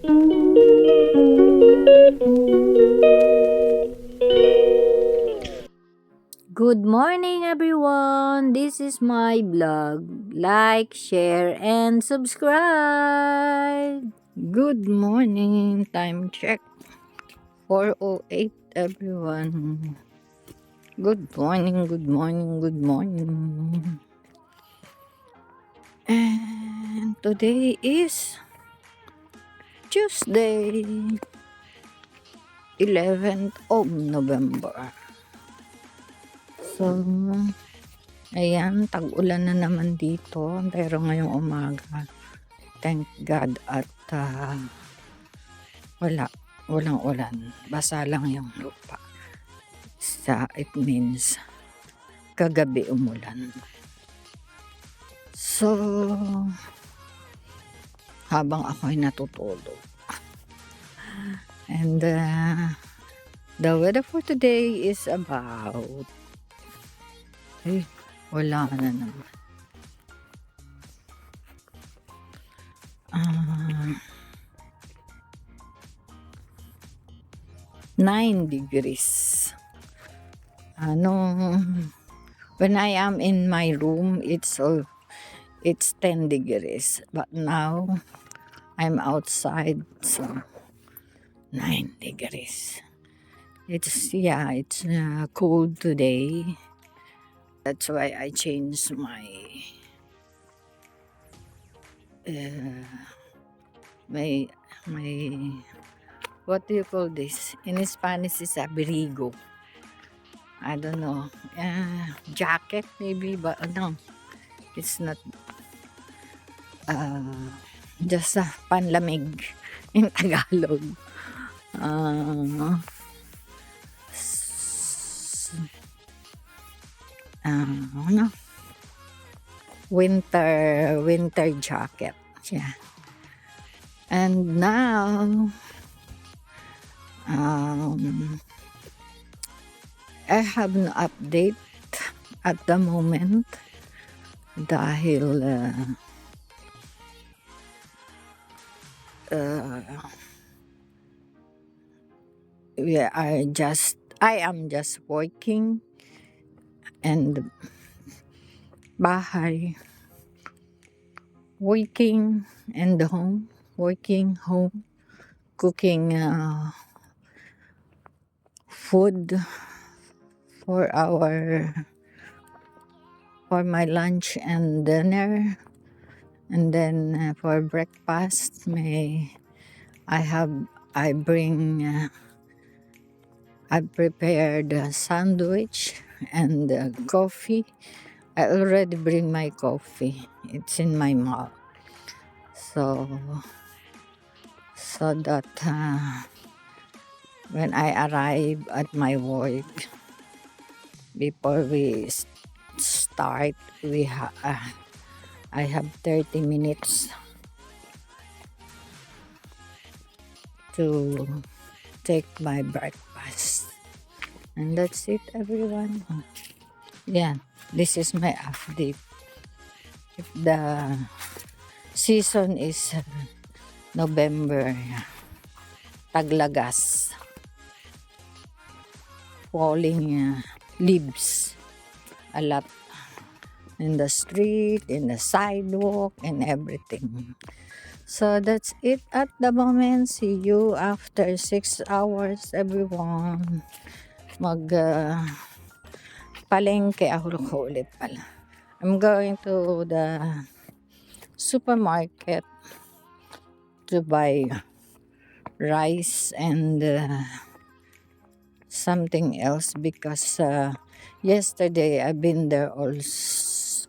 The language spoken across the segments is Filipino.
Good morning, everyone. This is my blog. Like, share, and subscribe. Good morning. Time check. 4:08, everyone. Good morning, good morning, good morning. And today is Tuesday, 11th of November. So, ayan, tag-ulan na naman dito. Pero ngayong umaga, thank God at walang ulan. Basa lang yung lupa. It means kagabi umulan. So, habang ako'y natutulog. And the weather for today is about wala na naman. 9 degrees. When I am in my room, it's 10 degrees. But now, I'm outside, so 9 degrees. It's cold today. That's why I changed my what do you call this? In Spanish is abrigo. I don't know. Jacket maybe, but no. It's not just panlamig in Tagalog. Winter jacket. Yeah. And now I have no update at the moment dahil I am just working and bahay, working and home, working home, cooking food for my lunch and dinner, and then for breakfast I prepared a sandwich and coffee. I already bring my coffee. It's in my mouth. So that when I arrive at my work, before we start, I have 30 minutes to take my breakfast. And that's it, everyone. Yeah, this is my update. If the season is November, taglagas, falling leaves a lot in the street, in the sidewalk, and everything. So that's it at the moment. See you after 6 hours, everyone. Palengke ako ulit pala. I'm going to the supermarket to buy rice and something else because yesterday I've been there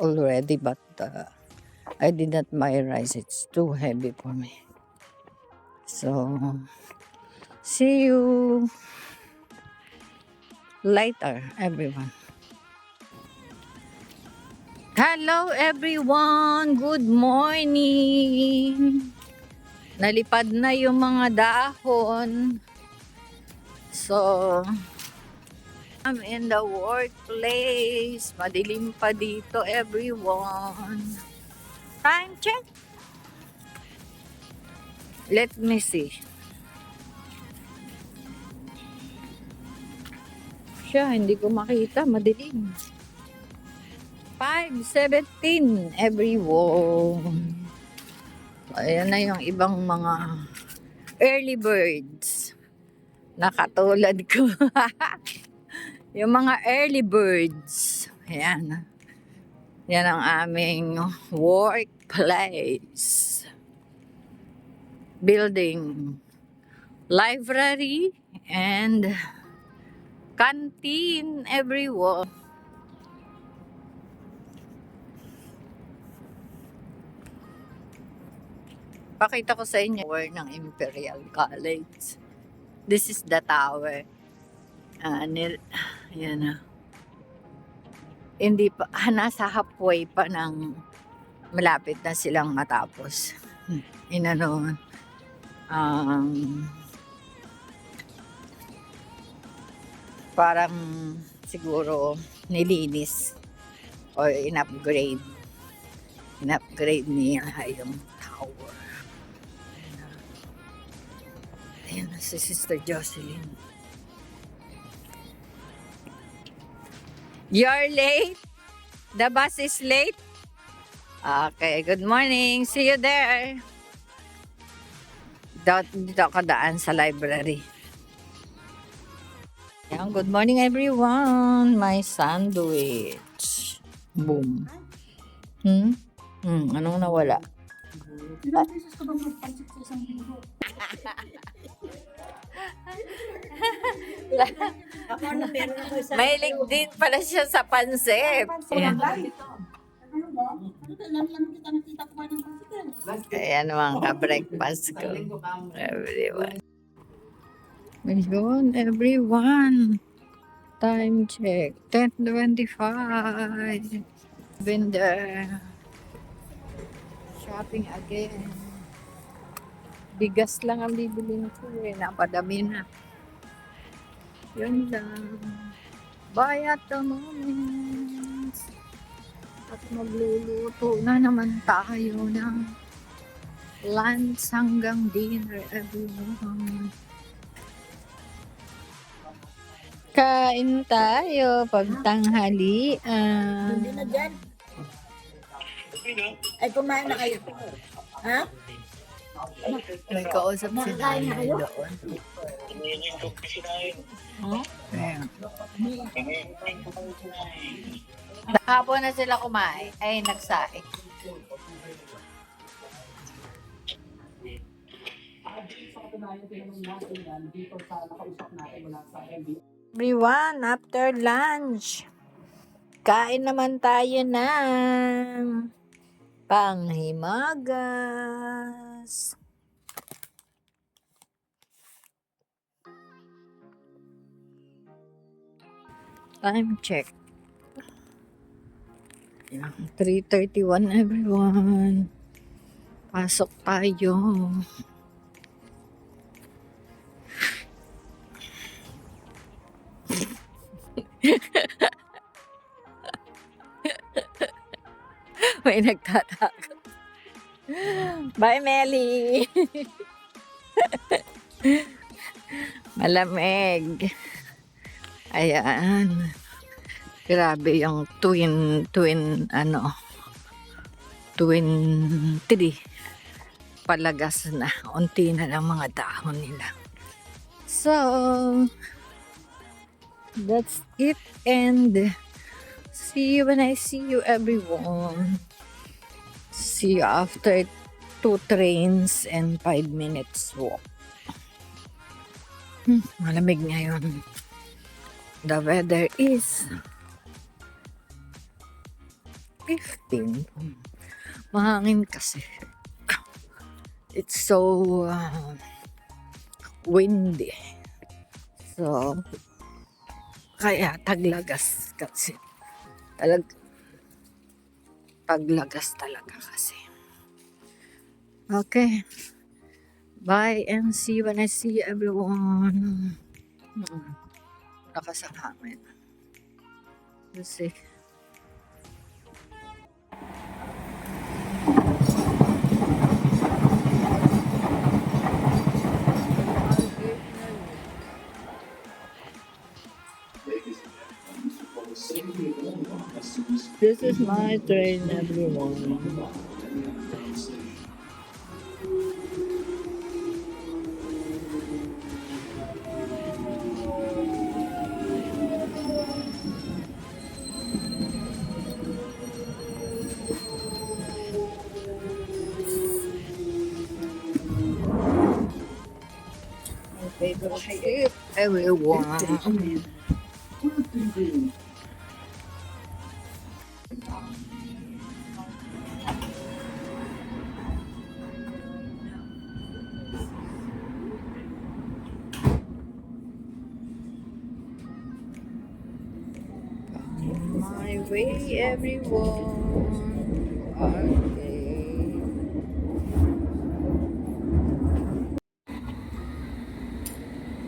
already, but I did not buy rice. It's too heavy for me. So see you later, everyone. Hello, everyone. Good morning. Nalipad na yung mga dahon. So, I'm in the workplace. Madilim pa dito, everyone. Time check. Let me see. Siya, hindi ko makita. Madilim. 5:17 everyone. Ayan na yung ibang mga early birds. Nakatulad ko. Yung mga early birds. Ayan. Yan ang aming workplace. Building. Library and canteen everyone. Pakita ko sa inyo tower ng Imperial College. This is the tower. Yan na. Hindi pa, nasa halfway pa ng malapit na silang matapos. Inano, parang siguro nilinis or in-upgrade. In-upgrade niya yung tower. Ayan na si Sister Jocelyn. You're late? The bus is late? Okay, good morning. See you there. Dito ako daan sa library. Ayan, good morning everyone. My sandwich. Boom. Anong nawala? Ilang pesos ka bang magpansit sa isang linggo? Mahilig din pala siya sa pansit. Ayan. Ayan mga ka-breakfast ko. Everyone. Ayun, everyone. Time check. 10:25. Been there. Shopping again. Bigas lang ang bibilin ko eh. Napadami na. Yun lang. Buy at the moment. At magluluto na naman tayo ng lunch hanggang dinner everyone. Kain tayo pagtanghalian. Hindi na dyan. Ay, kumain na kayo. Ha? May kausap si Nakain na nanay kayo? doon. Ayan. Hapon na sila kumain. Ay, nagsaing. Everyone, after lunch, kain naman tayo ng panghimagas. Time check. 3:31 everyone. Pasok tayo. May nagtatakot. Bye, Melly. Malamig. Ayan. Grabe yung twin 3. Palagas na. Unti na lang mga dahon nila. So, that's it and see you when I see you everyone. See you after 2 trains and 5 minutes walk. Malamig ngayon. The weather is 15. Mahangin kasi. It's so windy. So, kaya taglagas kasi. Taglagas talaga kasi. Okay. Bye and see you when I see you everyone. Lakas ang hangin. Let's see. This is my train, everyone. My favorite ship, everyone. My way, everyone. Okay.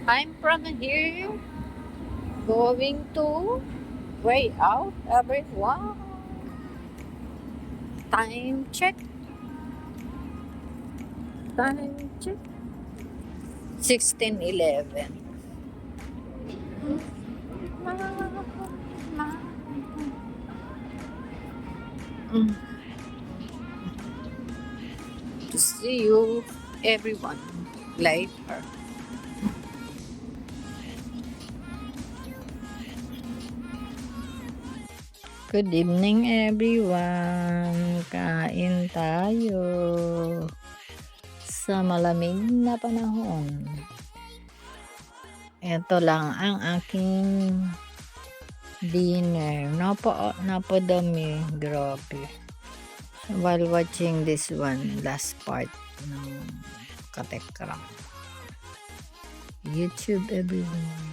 I'm from here, going to way out, everyone. Time check. Time check. 16:11. To see you, everyone, later. Good evening, everyone. Kain tayo sa malamig na panahon. Ito lang ang aking dinner. Napadami. Grabe. While watching this one, last part ng Katekram. YouTube, everyone.